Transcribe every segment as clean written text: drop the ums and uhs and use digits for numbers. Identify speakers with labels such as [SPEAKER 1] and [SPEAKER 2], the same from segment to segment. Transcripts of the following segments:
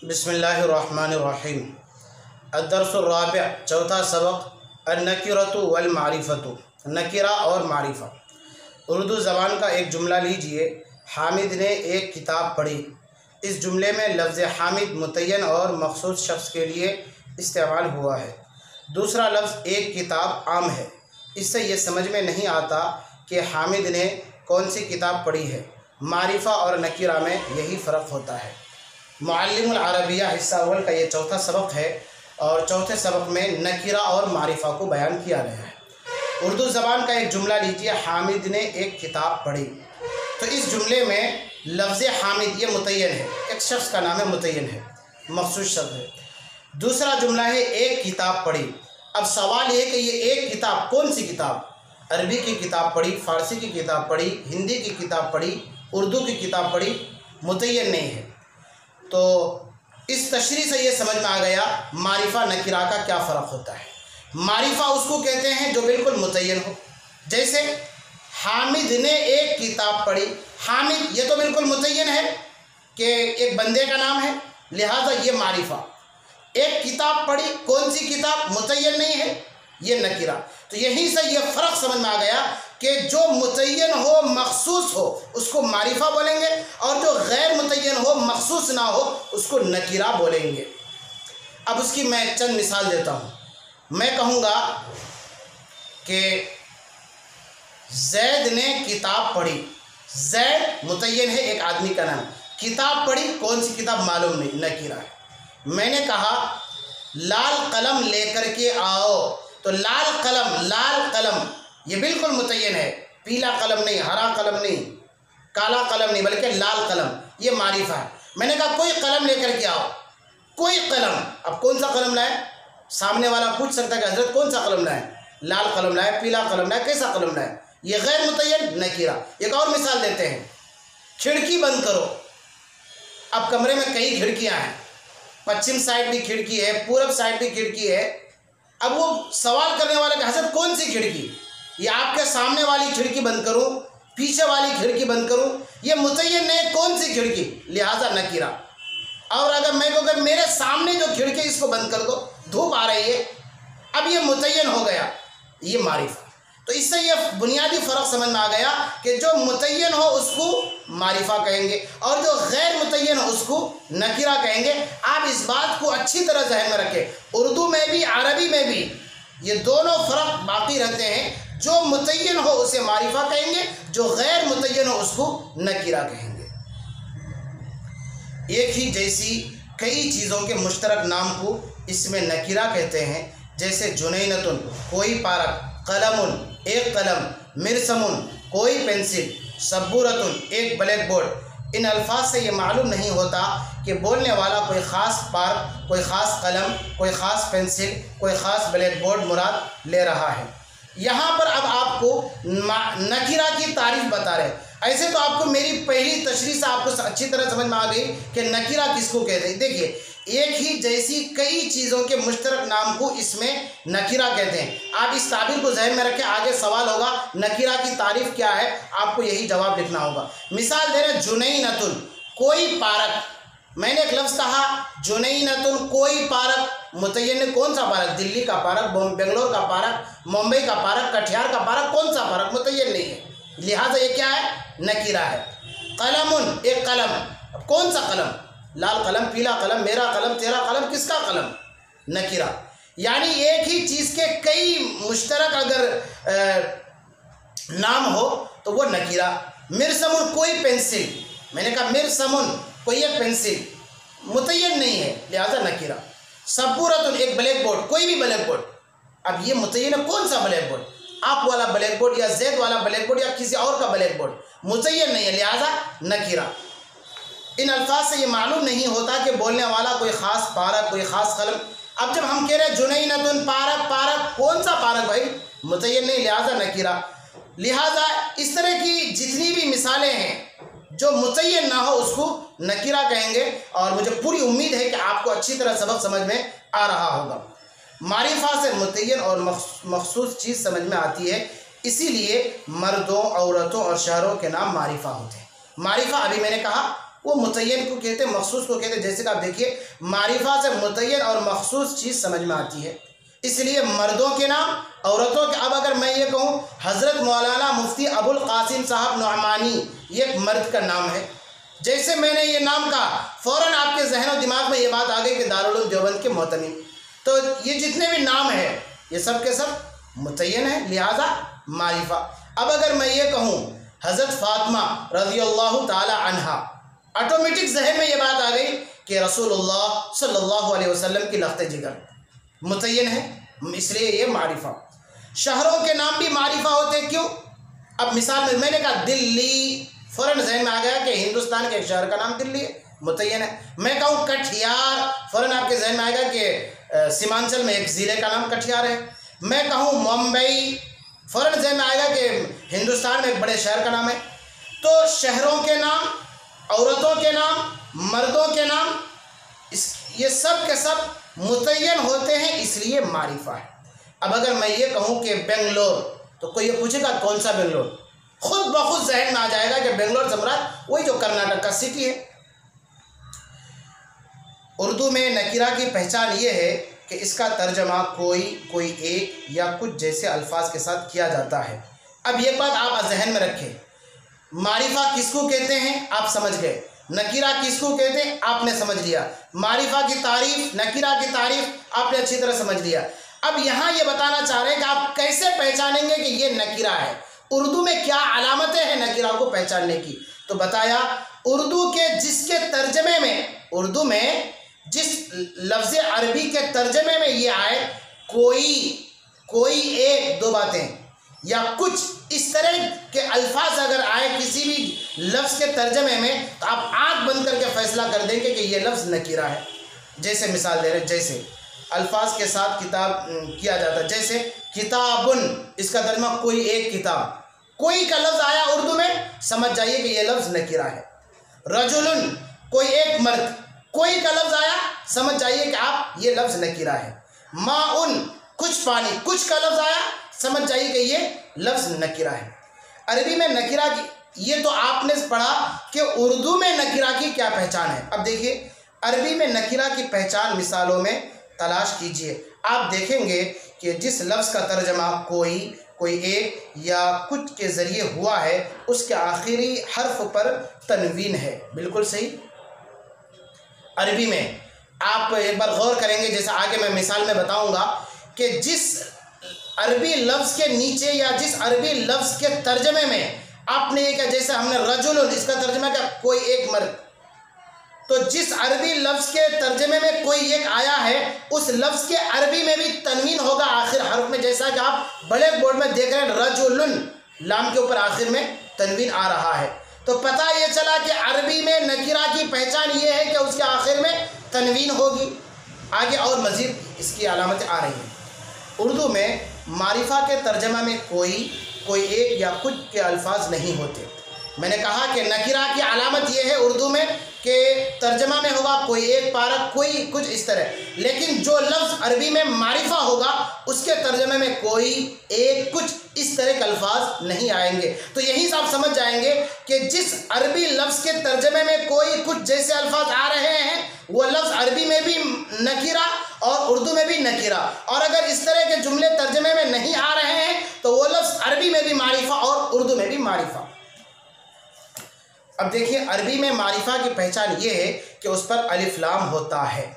[SPEAKER 1] बिस्मिल्लाहिर्रहमानिर्रहीम। अद्दर्सुर्राबिअ, चौथा सबक अन्नकिरतु वल मारिफतु, नकिरा और मारिफा। उर्दू ज़बान का एक जुमला लीजिए। हामिद ने एक किताब पढ़ी। इस जुमले में लफ्ज़ हामिद मुतय्यन और मखसूस शख्स के लिए इस्तेमाल हुआ है। दूसरा लफ्ज़ एक किताब आम है। इससे ये समझ में नहीं आता कि हामिद ने कौन सी किताब पढ़ी है। मारिफा और नकीरा में यही फ़र्क होता है। मुअल्लिमुल अरबिया हिस्सा अव्वल का ये चौथा सबक है और चौथे सबक में नकीरा और मारिफा को बयान किया गया है। उर्दू ज़बान का एक जुमला लीजिए। हामिद ने एक किताब पढ़ी। तो इस जुमले में लफ्ज़ हामिद ये मुतय्यन है, एक शख्स का नाम है, मुतय्यन है, मखसूस शब्द है। दूसरा जुमला है एक किताब पढ़ी। अब सवाल ये है कि ये एक किताब कौन सी किताब? अरबी की किताब पढ़ी, फ़ारसी की किताब पढ़ी, हिंदी की किताब पढ़ी, उर्दू की किताब पढ़ी, मुतय्यन नहीं है। तो इस तशरीह से ये समझ में आ गया मारिफा नकिरा का क्या फ़र्क होता है। मारिफा उसको कहते हैं जो बिल्कुल मुतय्यन हो। जैसे हामिद ने एक किताब पढ़ी। हामिद ये तो बिल्कुल मुतय्यन है कि एक बंदे का नाम है, लिहाजा ये मारिफा। एक किताब पढ़ी, कौन सी किताब? मुतय्यन नहीं है, ये नकिरा। तो यहीं से ये फ़र्क समझ में आ गया कि जो मुतय्यन हो, मखसूस हो, उसको मारिफा बोलेंगे और जो गैर मुतय्यन हो, मखसूस ना हो, उसको नकिरा बोलेंगे। अब उसकी मैं चंद मिसाल देता हूँ। मैं कहूँगा कि जैद ने किताब पढ़ी। जैद मुतय्यन है, एक आदमी का नाम। किताब पढ़ी, कौन सी किताब मालूम नहीं, नकिरा है। मैंने कहा लाल कलम लेकर के आओ, तो लाल कलम ये बिल्कुल मुतय्यन है। पीला कलम नहीं, हरा कलम नहीं, काला कलम नहीं, बल्कि लाल कलम, ये मारिफा है। मैंने कहा कोई कलम लेकर के आओ, कोई कलम। अब कौन सा कलम लाए? सामने वाला पूछ सकता है कि हजरत कौन सा कलम लाए? लाल कलम लाए, पीला कलम लाए, कैसा कलम लाए? ये गैर मुतय्यन, नकीरा। एक और मिसाल देते हैं। खिड़की बंद करो। अब कमरे में कई खिड़कियाँ हैं, पश्चिम साइड भी खिड़की है, पूरब साइड भी खिड़की है। अब वो सवाल करने वाले का हजरत कौन सी खिड़की? ये आपके सामने वाली खिड़की बंद करूं, पीछे वाली खिड़की बंद करूं, ये मुतय्यन नहीं, कौन सी खिड़की? लिहाजा नकीरा। और अगर मैं कहूँ कि मेरे सामने जो खिड़की इसको बंद कर दो, धूप आ रही है, अब ये मुतय्यन हो गया, ये मारिफा। तो इससे ये बुनियादी फ़र्क समझ में आ गया कि जो मुतय्यन हो उसको मारिफा कहेंगे और जो गैर मुतय्यन हो उसको नकीरा कहेंगे। आप इस बात को अच्छी तरह ज़हन में रखें। उर्दू में भी, अरबी में भी ये दोनों फ़र्क बाकी रहते हैं। जो मुतय्यन हो उसे मारिफा कहेंगे, जो गैर मुतय्यन हो उसको नकीरा कहेंगे। एक ही जैसी कई चीज़ों के मुश्तरक नाम को इसमें नकीरा कहते हैं। जैसे जुनैनतुन, कोई पारक, कलमुन, एक कलम, मिरसमुन, कोई पेंसिल, सबूरतुन, एक ब्लैक बोर्ड। इन अल्फाज से ये मालूम नहीं होता कि बोलने वाला कोई ख़ास पार्क, कोई ख़ास कलम, कोई ख़ास पेंसिल, कोई ख़ास ब्लैक बोर्ड मुराद ले रहा है। यहाँ पर अब आपको नकीरा की तारीफ बता रहे हैं। ऐसे तो आपको मेरी पहली तशरीह से आपको अच्छी तरह समझ में आ गई कि नकीरा किसको कहते हैं। देखिए, एक ही जैसी कई चीज़ों के मुश्तरक नाम को इसमें नकीरा कहते हैं। आप इस ताबीर को ज़हन में रखें। आगे सवाल होगा नकीरा की तारीफ क्या है, आपको यही जवाब लिखना होगा। मिसाल दे रहे, जुनैनतुन, कोई पार्क। मैंने एक लफ्ज़ कहा जुनैनतुन, कोई पार्क। मुतय्यन ने कौन सा पार्क? दिल्ली का पार्क, बेंगलोर का पार्क, मुंबई का पार्क, कटिहार का पार्क, कौन सा पार्क? मुतय्यन नहीं है, लिहाजा ये क्या है? नकीरा है। कलमुन, एक कलम। अब कौन सा कलम? लाल कलम, पीला कलम, मेरा कलम, तेरा कलम, किसका कलम? नकीरा। यानी एक ही चीज़ के कई मुश्तरक अगर नाम हो तो वो नकीरा। मिरसमुन, कोई पेंसिल। मैंने कहा मिरसमुन, कोई एक पेंसिल, मुतय्यन नहीं है, लिहाजा नकीरा। सबूरतुन, एक ब्लैक बोर्ड, कोई भी ब्लैक बोर्ड। अब ये मुतय्यन है, कौन सा ब्लैक बोर्ड? आप वाला ब्लैक बोर्ड या जैद वाला ब्लैक बोर्ड या किसी और का ब्लैक बोर्ड? मुतय्यन नहीं है, लिहाजा नकीरा। इन अल्फाज से ये मालूम नहीं होता कि बोलने वाला कोई ख़ास पार्क, कोई ख़ास कलम। अब जब हम कह रहे हैं जुनैनतुन, पार्क, कौन सा पार्क भाई? मुतय्यन नहीं, लिहाजा नकीरा। लिहाजा इस तरह की जितनी भी मिसालें हैं जो मुतय्यन ना हो उसको नकीरा कहेंगे। और मुझे पूरी उम्मीद है कि आपको अच्छी तरह सबक समझ में आ रहा होगा। मारिफा से मुतय्यन और मखसूस चीज़ समझ में आती है, इसीलिए मर्दों, औरतों और शहरों के नाम मारिफा होते हैं। मारिफा अभी मैंने कहा वो मुतय्यन को कहते हैं, मखसूस को कहते हैं। जैसे कि आप देखिए मारिफा से मुतय्यन और मखसूस चीज़ समझ में आती है। इसलिए मर्दों के नाम, औरतों के, अब अगर मैं ये कहूँ हज़रत मौलाना मुफ्ती अबुल कासिम साहब नौमानी, ये एक मर्द का नाम है। जैसे मैंने ये नाम कहा फ़ौरन आपके जहन और दिमाग में ये बात आ गई कि दारुल उलूम देवबंद के मोहतमिम। तो ये जितने भी नाम हैं ये सब के सब मुतय्यन है, लिहाजा मारिफा। अब अगर मैं ये कहूँ हज़रत फ़ातिमा रज़ियल्लाहु ताला अन्हा, ऑटोमेटिक जहन में ये बात आ गई कि रसूलुल्लाह सल्लल्लाहु अलैहि वसल्लम की लख्त जिगर, मुतय्यन है, इसलिए ये मारिफा। शहरों के नाम भी मारिफा होते, क्यों? अब मिसाल में मैंने कहा दिल्ली, फ़ौरन जहन में आ गया कि हिंदुस्तान के एक शहर का नाम दिल्ली है, मुतय्यन है। मैं कहूँ कटिहार, फ़ौरन आपके जहन में आएगा कि सीमांचल में एक ज़िले का नाम कटिहार है। मैं कहूँ मुंबई, फ़ौरन जहन में आएगा कि हिंदुस्तान में एक बड़े शहर का नाम है। तो शहरों के नाम, औरतों के नाम, मर्दों के नाम, ये सब के सब मुतय्यन होते हैं, इसलिए मारिफा है। अब अगर मैं ये कहूँ कि बेंगलोर, तो कोई ये पूछेगा कौन सा बेंगलोर, खुद ब खुद जहन में आ जाएगा कि बेंगलोर सम्राट वही जो कर्नाटक का सिटी है। उर्दू में नकीरा की पहचान ये है कि इसका तर्जमा कोई एक या कुछ जैसे अल्फाज के साथ किया जाता है। अब ये बात आप जहन में रखें, मारिफा किसको कहते हैं आप समझ गए, नकीरा किसको कहते हैं आपने समझ लिया, मारिफा की तारीफ, नकीरा की तारीफ आपने अच्छी तरह समझ लिया। अब यहाँ ये बताना चाह रहे हैं कि आप कैसे पहचानेंगे कि ये नकीरा है, उर्दू में क्या अलामतें हैं नकीरा को पहचानने की। तो बताया उर्दू के जिसके तर्जमे में, उर्दू में जिस लफ्ज़ अरबी के तर्जमे में ये आए, कोई एक दो बातें या कुछ इस तरह के अल्फाज अगर आए किसी भी लफ्ज़ के तर्जमे में, तो आप आँख बंद करके फैसला कर देंगे कि ये लफ्ज़ नकीरा है। जैसे मिसाल दे रहे, जैसे अल्फाज के साथ किताब किया जाता है, जैसे किताबुन, इसका तर्जमा कोई एक किताब, कोई का लफ्ज़ आया उर्दू में, समझ जाइए कि ये लफ्ज़ नकीरा है। रजुलुन, कोई एक मर्द, कोई का लफ्ज़ आया, समझ जाइए कि आप ये लफ्ज़ नकीरा है। माउन, कुछ पानी, कुछ का लफ्ज़ आया, समझ जाइए कि ये लफ्ज़ नकीरा है। अरबी में नकीरा की, ये तो आपने पढ़ा कि उर्दू में नकीरा की क्या पहचान है। अब देखिए अरबी में नकीरा की पहचान मिसालों में तलाश कीजिए, आप देखेंगे कि जिस लफ्ज़ का तर्जमा कोई एक या कुछ के ज़रिए हुआ है, उसके आखिरी हर्फ पर तनवीन है। बिल्कुल सही। अरबी में आप एक बार गौर करेंगे, जैसे आगे मैं मिसाल में बताऊंगा कि जिस अरबी लफ्ज़ के नीचे या जिस अरबी लफ्ज़ के तर्जमे में आपने ये क्या, जैसे हमने रजुलुन, इसका तर्जमा क्या, कोई एक मर्द, तो जिस अरबी लफ्ज़ के तर्जमे में कोई एक आया है, उस लफ्ज़ के अरबी में भी तनवीन होगा आखिर हर्फ में। जैसा कि आप बड़े बोर्ड में देख रहे हैं रजुलुन, लाम के ऊपर आखिर में तनवीन आ रहा है। तो पता ये चला कि अरबी में नकीरा की पहचान ये है कि उसके आखिर में तनवीन होगी। आगे और मज़ीद इसकी अलामतें आ रही हैं। उर्दू में मारिफा के तर्जमा में कोई एक या कुछ के अल्फाज नहीं होते। मैंने कहा कि नकीरा की अलामत यह है उर्दू में कि तर्जमा में होगा कोई एक पारक, कोई कुछ इस तरह, लेकिन जो लफ्ज़ अरबी में मारिफा होगा उसके तर्जमे में कोई एक कुछ इस तरह के अल्फाज नहीं आएंगे। तो यही से आप समझ जाएंगे कि जिस अरबी लफ्ज़ के तर्जमे में कोई कुछ जैसे अल्फाज आ रहे हैं, वो लफ्ज़ अरबी में भी नकीरा और उर्दू में भी नकीरा, और अगर इस तरह के जुमले तर्जमे में नहीं आ रहे हैं तो वो लफ्ज़ अरबी में भी मारिफा और उर्दू में भी मारिफा। अब देखिए अरबी में मारिफा की पहचान ये है कि उस पर अलिफ लाम होता है।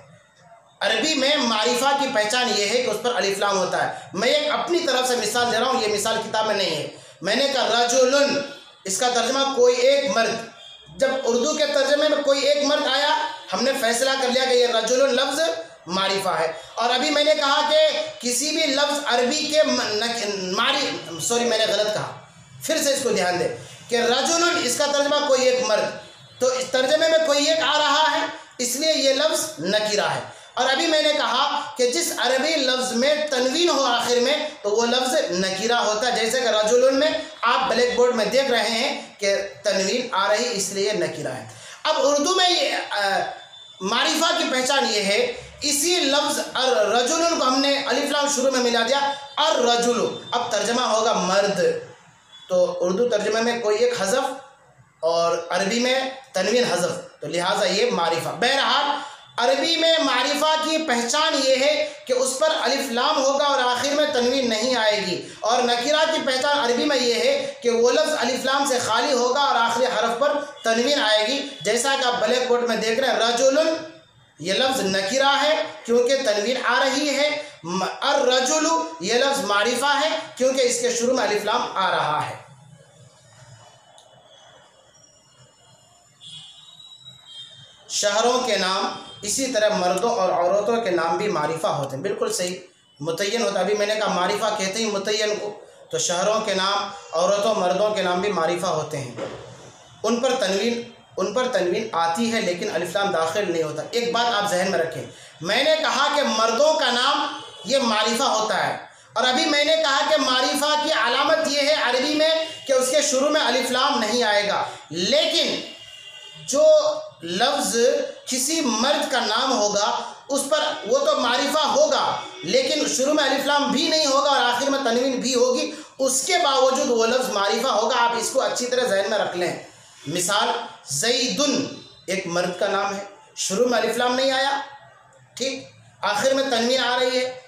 [SPEAKER 1] अरबी में मारिफा की पहचान ये है कि उस पर अलिफ लाम होता है। मैं एक अपनी तरफ से मिसाल दे रहा हूँ, ये मिसाल किताब में नहीं है। मैंने कहा रजुलुन, इसका तर्जमा कोई एक मर्द। जब उर्दू के तर्जमे में कोई एक मर्द आया, हमने फैसला कर लिया कि ये रजुलुन लफ्ज़ मारिफा है। और अभी मैंने कहा कि किसी भी लफ्ज़ अरबी के मैंने गलत कहा, फिर से इसको ध्यान दें कि रजुलुन, इसका तर्जमा कोई एक मर्द, तो इस तर्जमे में कोई एक आ रहा है, इसलिए ये लफ्ज़ नकीरा है। और अभी मैंने कहा कि जिस अरबी लफ्ज़ में तनवीन हो आखिर में, तो वो लफ्ज़ नकीरा होता है। जैसे कि रजुलुन में आप ब्लैक बोर्ड में देख रहे हैं कि तनवीन आ रही, इसलिए नकीरा है। अब उर्दू में ये मारिफा की पहचान ये है, इसी लफ्ज़ रजुलुन को हमने अलिफ लाम शुरू में मिला दिया, और रजुलु, अब तर्जमा होगा मर्द। तो उर्दू तर्जमे में कोई एक हज़फ और अरबी में तनवीन हज़फ, तो लिहाजा ये मारिफा। बहरहाल अरबी में मारिफा की पहचान ये है कि उस पर अलिफ लाम होगा और आखिर में तनवीन नहीं आएगी, और नकीरा की पहचान अरबी में ये है कि वो लफ्ज़ अलिफ लाम से खाली होगा और आखिरी हरफ पर तनवीन आएगी। जैसा कि आप ब्लैक बोर्ड में देख रहे हैं, रजुलन ये लफ्ज़ नकीरा है क्योंकि तनवीन आ रही है, और रजुलु ये लफ्ज़ मारिफा है क्योंकि इसके शुरू में अलिफ लाम आ रहा है। शहरों के नाम इसी तरह मर्दों और औरतों के नाम भी मारिफा होते हैं। बिल्कुल सही, मुतय्यन होता है। अभी मैंने कहा मारिफा कहते ही मुतय्यन को, तो शहरों के नाम, औरतों मर्दों के नाम भी मारिफा होते हैं। उन पर तनवीन आती है लेकिन अलिफ लाम दाखिल नहीं होता। एक बात आप जहन में रखें, मैंने कहा कि मर्दों का नाम ये मारिफा होता है, और अभी मैंने कहा कि मारिफा की अलामत ये है अरबी में कि उसके शुरू में अलिफ लाम नहीं आएगा। लेकिन जो लफ्ज़ किसी मर्द का नाम होगा उस पर वो तो मारिफा होगा, लेकिन शुरू में अलिफ लाम भी नहीं होगा और आखिर में तनवीन भी होगी, उसके बावजूद वो लफ्ज़ मारिफा होगा। आप इसको अच्छी तरह जहन में रख लें। मिसाल, ज़ैदुन एक मर्द का नाम है, शुरू में अलिफ लाम नहीं आया, ठीक, आखिर में तनवीन आ रही है।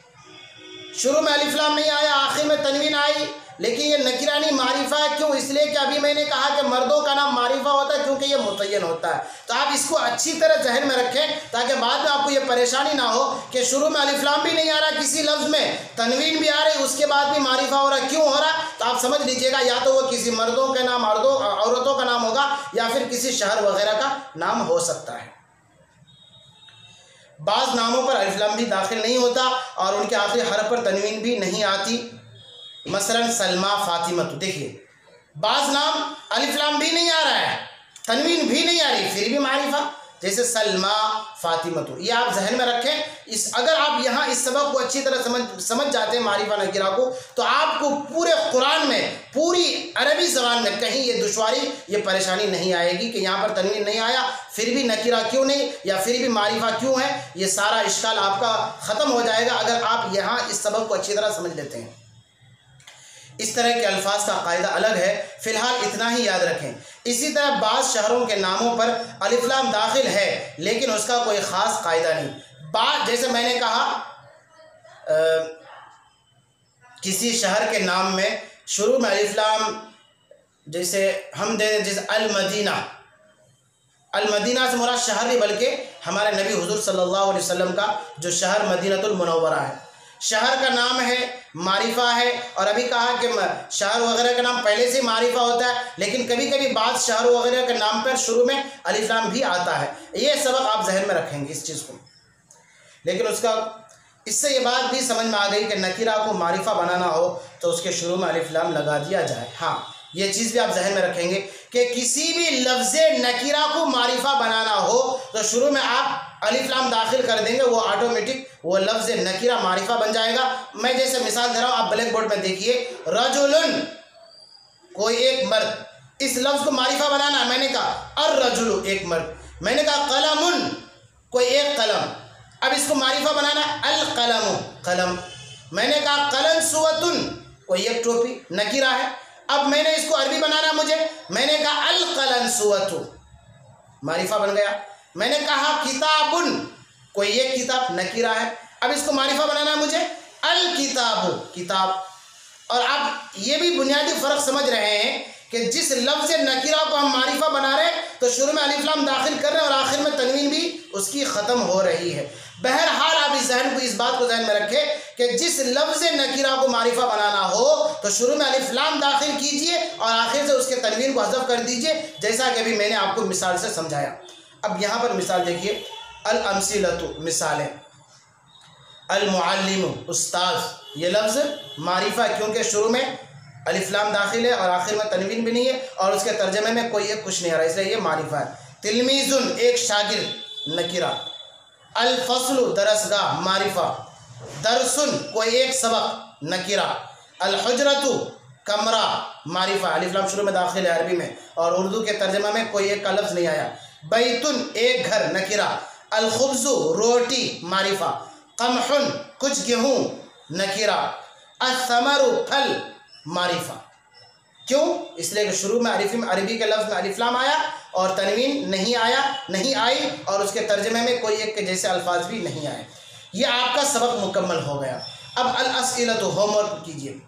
[SPEAKER 1] शुरू में अलिफ लाम नहीं आया, आखिर में तनवीन आई, लेकिन ये नकिरानी मारिफा है। क्यों? इसलिए कि अभी मैंने कहा कि मर्दों का नाम मारिफा होता है क्योंकि ये मुतय्यन होता है। तो आप इसको अच्छी तरह जहन में रखें ताकि बाद में आपको ये परेशानी ना हो कि शुरू में अलिफ लाम भी नहीं आ रहा, किसी लफ्ज़ में तनवीन भी आ रही, उसके बाद भी मारिफा हो रहा। क्यों हो रहा? तो आप समझ लीजिएगा, या तो वो किसी मर्दों के नाम, औरतों का नाम होगा, या फिर किसी शहर वगैरह का नाम हो सकता है। बाज़ नामों पर अलिफ लाम भी दाखिल नहीं होता और उनके आखिरी हरफ पर तनवीन भी नहीं आती। मसलन सलमा, फातिमा, तो देखिए बाज़ नाम अलिफ लाम भी नहीं आ रहा है, तनवीन भी नहीं आ रही, फिर भी मारिफा, जैसे सलमा, फातिमा, तो ये आप जहन में रखें। अगर आप यहाँ इस सबक को अच्छी तरह समझ जाते हैं मारिफा नकीरा को, तो आपको पूरे कुरान में, पूरी अरबी ज़बान में कहीं ये दुश्वारी, ये परेशानी नहीं आएगी कि यहाँ पर तनवीन नहीं आया, फिर भी नकीरा क्यों नहीं, या फिर भी मारिफा क्यों है। ये सारा इश्काल आपका ख़त्म हो जाएगा अगर आप यहाँ इस सबक को अच्छी तरह समझ लेते हैं। इस तरह के अल्फाज का कायदा अलग है, फ़िलहाल इतना ही याद रखें। इसी तरह बाज़ शहरों के नामों पर अलिफ लाम दाखिल है लेकिन उसका कोई ख़ास कायदा नहीं। जैसे मैंने कहा किसी शहर के नाम में शुरू में अलिफ लाम, जैसे हम दे दें, जैसे अल-मदीना, अल-मदीना से मुराद शहर नहीं बल्कि हमारे नबी हुज़ूर सल्लल्लाहु अलैहि वसल्लम का जो शहर मदीनतुल मुनव्वरा है, शहर का नाम है, मारिफा है। और अभी कहा कि शहर वगैरह का नाम पहले से मारिफा होता है, लेकिन कभी कभी बाज़ शहर वगैरह के नाम पर शुरू में अलिफ लाम भी आता है। ये सबक आप जहन में रखेंगे इस चीज़ को। लेकिन इससे ये बात भी समझ में आ गई कि नकीरा को मारिफा बनाना हो तो उसके शुरू में अलिफ लाम लगा दिया जाए। हाँ, ये चीज़ भी आप जहन में रखेंगे कि किसी भी लफ्ज़ नकीरा को मारिफा बनाना हो तो शुरू में आप अलिफ लाम दाखिल कर देंगे, वो ऑटोमेटिक वो लफ्ज़ नकीरा मारिफा बन जाएगा। मैं जैसे मिसाल दे रहा हूँ, आप ब्लैक बोर्ड में देखिए, रजुलन कोई एक मर्द, इस लफ्ज़ को मारिफा बनाना, मैंने कहा अर्रजुलु एक मर्द, मैंने कहा कलमुन कोई एक कलम, अब इसको मारिफा बनाना अल कलमु कलम, मैंने कहा कलंसुवतुन कोई एक टोपी, नकीरा है। अब मैंने इसको अरबी बनाना मुझे, मैंने कहा अल कलंसुवतु मारिफा बन गया। मैंने कहा किताबुन कोई एक किताब, नकीरा है, अब इसको मारिफा बनाना है मुझे अल किताबु किताब। और आप ये भी बुनियादी फ़र्क समझ रहे हैं कि जिस लफ्ज़ नकीरा को हम मारिफा बना रहे हैं तो शुरू में अलिफ लाम दाखिल कर रहे हैं और आखिर में तनवीन भी उसकी ख़त्म हो रही है। बहरहाल आप इस बात को ज़हन में रखें कि जिस लफ्ज़ नकीरा को मारिफा बनाना हो तो शुरू में अलिफ लाम दाखिल कीजिए और आखिर से उसके तनवीन को हज़फ कर दीजिए, जैसा कि अभी मैंने आपको मिसाल से समझाया। अब यहाँ पर मिसाल देखिए, अल अमसिलतु मिसालें, अल मुअल्लिमु उस्ताद, ये लफ्ज़ मारिफा क्योंकि शुरू में अलिफ लाम दाखिल है और आखिर में तनवीन भी नहीं है और उसके तर्जमे में कोई एक कुछ नहीं आ रहा, इसलिए ये मारिफा है। तिलमीज़ुन एक शागिर्द, नकीरा। अल फस्लु दरसगाह, मारिफा। दरसुन कोई एक सबक, नकीरा। अल हुजरतु कमरा, मारिफा, अलिफ लाम शुरू में दाखिल है अरबी में और उर्दू के तर्जमा में कोई एक का लफ्ज़ नहीं आया। बैतुन एक घर, नकीरा। अल खुब्ज़ु रोटी, मारिफा। कमहुन कुछ गेहूँ, नकीरा। अल समरु फल, मारिफा। क्यों? इसलिए कि शुरू में अरबी के लफ्ज़ में अलिफ लाम आया और तनवीन नहीं आई और उसके तर्जमे में कोई एक के जैसे अल्फाज भी नहीं आए। ये आपका सबक मुकम्मल हो गया। अब अल अस्इलतु, होमवर्क कीजिए।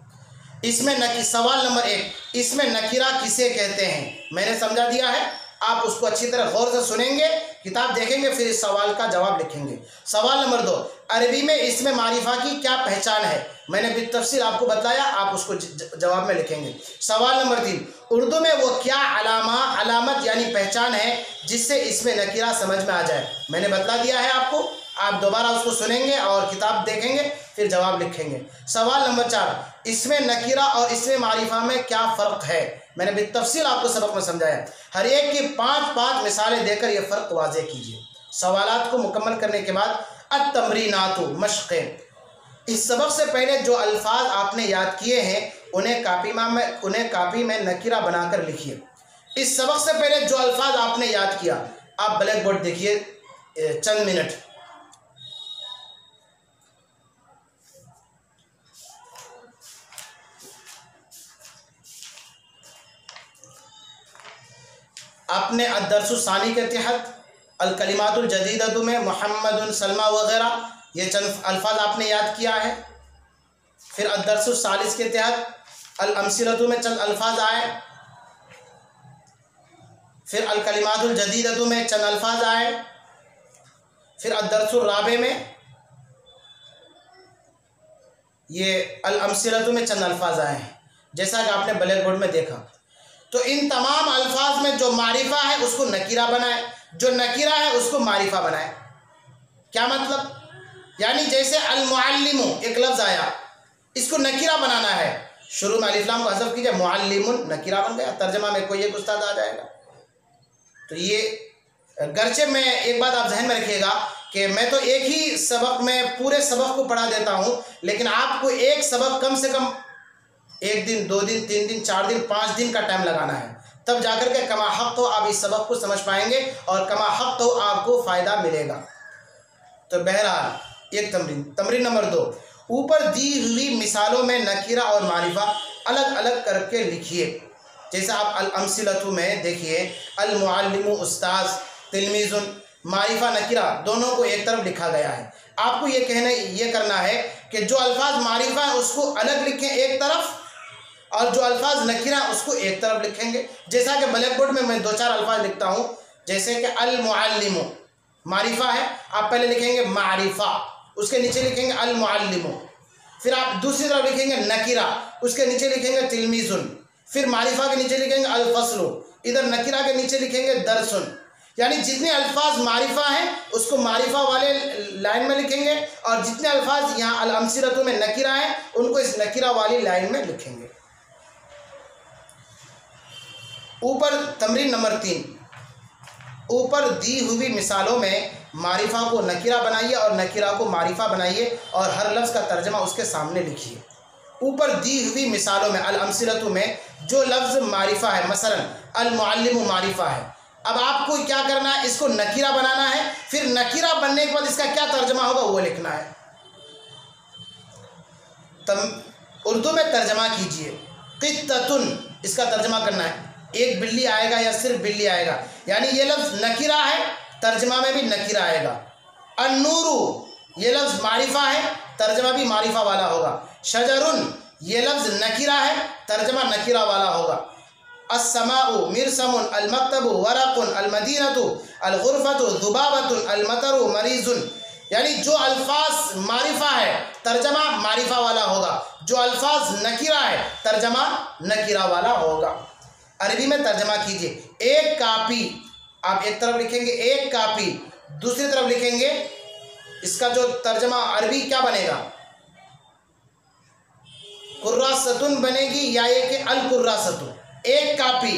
[SPEAKER 1] इसमें सवाल नंबर 1, इसमें नकीरा किसे कहते हैं मैंने समझा दिया है। आप उसको अच्छी तरह गौर से सुनेंगे, किताब देखेंगे, फिर इस सवाल का जवाब लिखेंगे। सवाल नंबर 2, अरबी में इसमें मारिफा की क्या पहचान है मैंने भी तफसील आपको बताया, आप उसको जवाब में लिखेंगे। सवाल नंबर 3, उर्दू में वो क्या अलामत यानी पहचान है जिससे इसमें नकीरा समझ में आ जाए मैंने बतला दिया है आपको। आप दोबारा उसको सुनेंगे और किताब देखेंगे, फिर जवाब लिखेंगे। सवाल नंबर 4, इसमें नकीरा और इसमें मारिफा में क्या फ़र्क है मैंने भी तफसील आपको सबक में समझाया। हर एक की 5-5 मिसालें देकर यह फ़र्क वाज़े कीजिए। सवालात को मुकम्मल करने के बाद अत-तमरीनातु, मशक़ें। इस सबक से पहले जो अल्फाज आपने याद किए हैं उन्हें कापी में नकीरा बनाकर लिखिए। इस सबक से पहले जो अल्फाज आपने याद किया, आप ब्लैक बोर्ड देखिए चंद मिनट। आपने अद-दर्सुस्सानी के तहत अल-कलिमातुल जदीदतु में मुहम्मदुन सलमा वगैरह ये चंद अल्फाज आपने याद किया है। फिर अद-दर्सुस्सालिस के तहत अल-अमसिलतु में चंद अल्फाज आए। फिर अल-कलिमातुल जदीदतु में चंद अल्फाज आए। फिर अद-दर्सुर्राबे में ये अल-अमसिलतु में चंद अल्फाज आए हैं, जैसा कि आपने ब्लैक बोर्ड में देखा। तो इन तमाम अल्फाज में जो मारिफा है उसको नकीरा बनाए, जो नकीरा है उसको मारिफा बनाए। क्या मतलब? यानी जैसे अल-मुअल्लिमु एक लफ्ज़ आया, इसको नकीरा बनाना है, शुरू में अलिफ लाम को हज़फ कीजिए, मुअल्लिमुन नकीरा बन गया, तर्जमा में कोई एक उस्ताद आ जाएगा। तो ये गर्चे में एक बात आप जहन में रखिएगा कि मैं तो एक ही सबक में पूरे सबक को पढ़ा देता हूँ, लेकिन आपको एक सबक कम से कम 1 दिन 2 दिन 3 दिन 4 दिन 5 दिन का टाइम लगाना है, तब जाकर के कमा हक तो आप इस सबक को समझ पाएंगे और कमा हक तो आपको फ़ायदा मिलेगा। तो बहरहाल एक तमरीन नंबर 2, ऊपर दी हुई मिसालों में नकीरा और मारिफा अलग अलग करके लिखिए। जैसे आप अल-अमसिलतु में देखिए, अल-मुअल्लिमु उस्ताद, तिलमीज़ुन, मारिफा नकीरा दोनों को एक तरफ लिखा गया है। आपको ये करना है कि जो अल्फाज मारिफा है उसको अलग लिखें एक तरफ, और जो अल्फाज नकीरा उसको एक तरफ लिखेंगे। जैसा कि ब्लैक बोर्ड में मैं 2-4 अल्फाज लिखता हूँ, जैसे कि अल-मुअल्लिमु मारिफा है, आप पहले लिखेंगे मारिफा, उसके नीचे लिखेंगे अल-मुअल्लिमु। फिर आप दूसरी तरफ लिखेंगे नकीरा, उसके नीचे लिखेंगे तिलमीज़ुन। फिर मारिफा के नीचे लिखेंगे अल-फस्लु, इधर नकीरा के नीचे लिखेंगे दरसुन। यानी जितने अल्फाज मारिफा हैं उसको मारिफा वाले लाइन में लिखेंगे, और जितने अल्फाज यहाँ अल-अमसिलतु में नकीरा हैं उनको इस नकीरा वाली लाइन में लिखेंगे। ऊपर तमरीन नंबर 3, ऊपर दी हुई मिसालों में मारिफा को नकीरा बनाइए और नकीरा को मारिफा बनाइए और हर लफ्ज़ का तर्जमा उसके सामने लिखिए। ऊपर दी हुई मिसालों में अल-अमसिलतु में जो लफ्ज़ मारिफा है, मसलन अल-मुअल्लिमु मारिफा है, अब आपको क्या करना है, इसको नकीरा बनाना है। फिर नकीरा बनने के बाद इसका क्या तर्जमा होगा वो लिखना है। उर्दू में तर्जमा कीजिए, क़ित्ततुन इसका तर्जमा करना है, एक बिल्ली आएगा या सिर्फ बिल्ली आएगा, यानी ये लफ्ज़ नकीरा है, तर्जमा में भी नकीरा आएगा। अन्नूरु ये लफ्ज़ मारिफा है, तर्जमा भी मारिफा वाला होगा। शजरुन ये लफ्ज़ नकीरा है, तर्जमा नकीरा वाला होगा। अस्समाउ मिरसमुन अलमक्तबु वरकुन अलमदीनतु अलगुरफतु ज़ुबाबतुन अलमतरु मरीजुन, यानी जो अल्फाज मारिफा है तर्जमा मारिफा वाला होगा, जो अल्फाज नकीरा है तर्जमा नकीरा वाला होगा। अरबी में तर्जमा कीजिए। एक कापी, आप एक तरफ लिखेंगे एक कापी, दूसरी तरफ लिखेंगे, इसका जो तर्जमा अरबी क्या बनेगा, कुर्रासतुन बनेगी, या ये कि अल कुर्रासतु, एक कापी।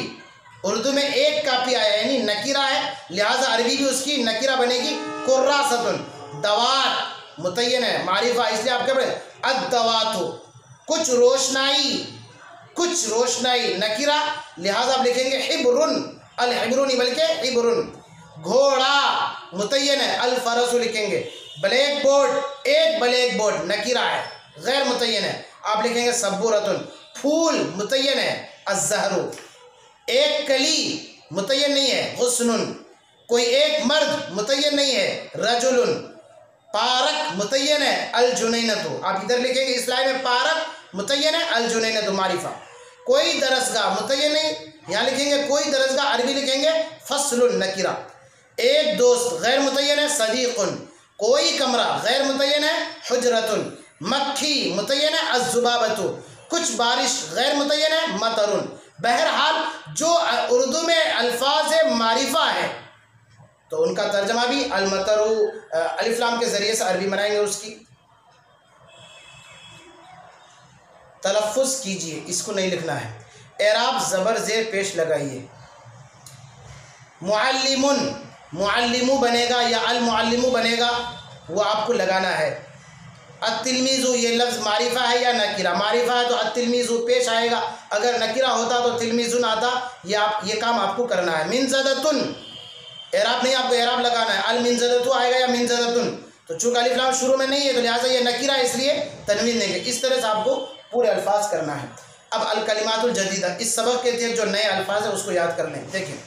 [SPEAKER 1] उर्दू में एक कापी आया यानी नकीरा है, लिहाजा अरबी भी उसकी नकीरा बनेगी कुर्रासतुन। दवात मुतय्यन है, मारिफा, इसलिए आप क्या बोले अद-दवातु, कुछ रोशनाई नकीरा, लिहाजा आप लिखेंगे हिब्रुन, अल हिब्रुन बल्कि हिब्रुन। घोड़ा मुतय्यन है, अल फरसु लिखेंगे। ब्लैक बोर्ड, एक ब्लैक बोर्ड नकीरा है, गैर मुतय्यन है, आप लिखेंगे सब्बुरतुन। फूल मुतय्यन है, अज़्ज़हरु, एक कली मुतय्यन नहीं है, हुस्नुन, कोई एक मर्द मुतय्यन नहीं है, रजुलुन, पारक मुतय्यन है, अल जुनैनतु, आप इधर लिखेंगे इस लाइन में पारक मुतय्यन है, अल जुनैनतु मारिफा, कोई दरसगाह मुतय्यन नहीं, यहाँ लिखेंगे कोई दरसगाह, अरबी लिखेंगे फस्लुन नकीरा, एक दोस्त गैर मुतय्यन है, सदीकुन, कोई कमरा गैर मुतय्यन है, हुजरतुन, मक्खी मुतय्यन है, अज़्ज़ुबाबतु, कुछ बारिश गैर मुतय्यन है, मतरुन। बहरहाल जो उर्दू में अल्फाज मारिफा है तो उनका तर्जमा भी अलमतरू अलिफ लाम के ज़रिए से अरबी बनाएंगे, उसकी तलफ़ुज़ कीजिए, इसको नहीं लिखना है। एराब ज़बर ज़ेर पेश लगाइए। मुअल्लिमुन, मुअल्लिमु बनेगा या अल मुअल्लिमु बनेगा, वो आपको लगाना है। अत्तिलमीज़ु, ये लफ्ज़ मारिफा है या नकीरा, मारिफा है तो अत्तिलमीज़ु पेश आएगा, अगर नकीरा होता तो तिलमीज़ुन आता, ये काम आपको करना है। मिनज़दतुन, एराब नहीं, आपको एराब लगाना है, अल मिनज़दतु आएगा या मिनज़दतुन, तो चूँकि अलिफ लाम शुरू में नहीं है तो लिहाजा ये नकीरा, इसलिए तनवीन देंगे। इस तरह से आपको पूरे अल्फाज करना है। अब अल कलिमातुल जदीदा, इस सबक के तहत जो नए अल्फाज है उसको याद कर लें। देखिए,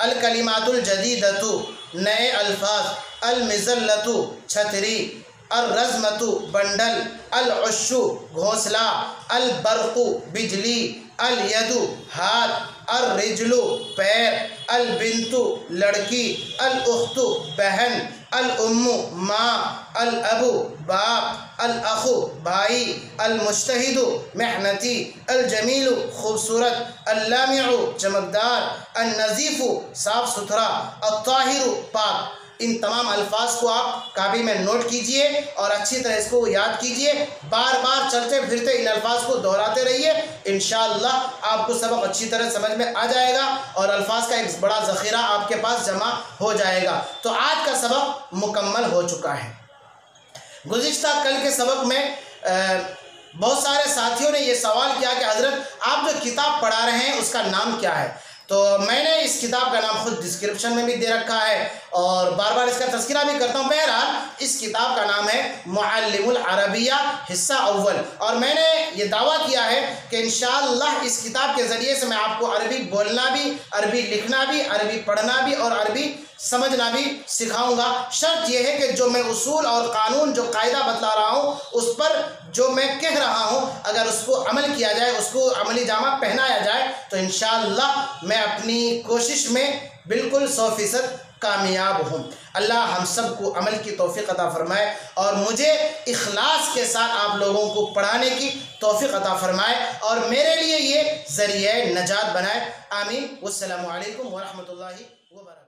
[SPEAKER 1] अल कलिमातुल जदीदतु नए अल्फाज, अल मिज़ल्लतु छतरी, अल रज़मतु बंडल, अल उश्शु घोंसला, अल बरक़ु बिजली, अल यदु हाथ, अल रिजलु पैर, अल बिन्तु लड़की, अल उख्तु बहन, अल उम्मु माँ, अल अबू बाप, अल अखु भाई, अल मुज्तहिदु मेहनती, अल जमीलु खूबसूरत, अल लामिउ चमकदार, अल नज़ीफ़ु साफ़ सुथरा, अल ताहिरु पाक। इन तमाम अल्फाज को आप कापी में नोट कीजिए और अच्छी तरह इसको याद कीजिए, बार बार चलते फिरते इन अल्फाज को दोहराते रहिए, इंशाअल्लाह आपको सबक अच्छी तरह समझ में आ जाएगा और अल्फाज का एक बड़ा ज़ख़ीरा आपके पास जमा हो जाएगा। तो आज का सबक मुकम्मल हो चुका है। गुज़िश्ता कल के सबक में बहुत सारे साथियों ने ये सवाल किया कि हज़रत आप जो किताब पढ़ा रहे हैं उसका नाम क्या है, तो मैंने इस किताब का नाम खुद डिस्क्रिप्शन में भी दे रखा है और बार बार इसका तज़किरा भी करता हूँ। बहरहाल इस किताब का नाम है मुअल्लिमुल अरबिया हिस्सा अव्वल, और मैंने ये दावा किया है कि इंशाअल्लाह इस किताब के ज़रिए से मैं आपको अरबी बोलना भी, अरबी लिखना भी, अरबी पढ़ना भी और अरबी समझना भी सिखाऊंगा। शर्त यह है कि जो मैं उसूल और कानून जो कायदा बतला रहा हूँ उस पर जो मैं कह रहा हूँ अगर उसको अमल किया जाए, उसको अमली जामा पहनाया जाए तो इंशाअल्लाह मैं अपनी कोशिश में बिल्कुल 100% कामयाब हूँ। अल्लाह हम सब को अमल की तौफीक अता फरमाए और मुझे इखलास के साथ आप लोगों को पढ़ाने की तौफीक अता फरमाए और मेरे लिए ये ज़रिए नजात बनाए। आमीन। वस्सलामु अलैकुम व रहमतुल्लाहि व बरकातहू।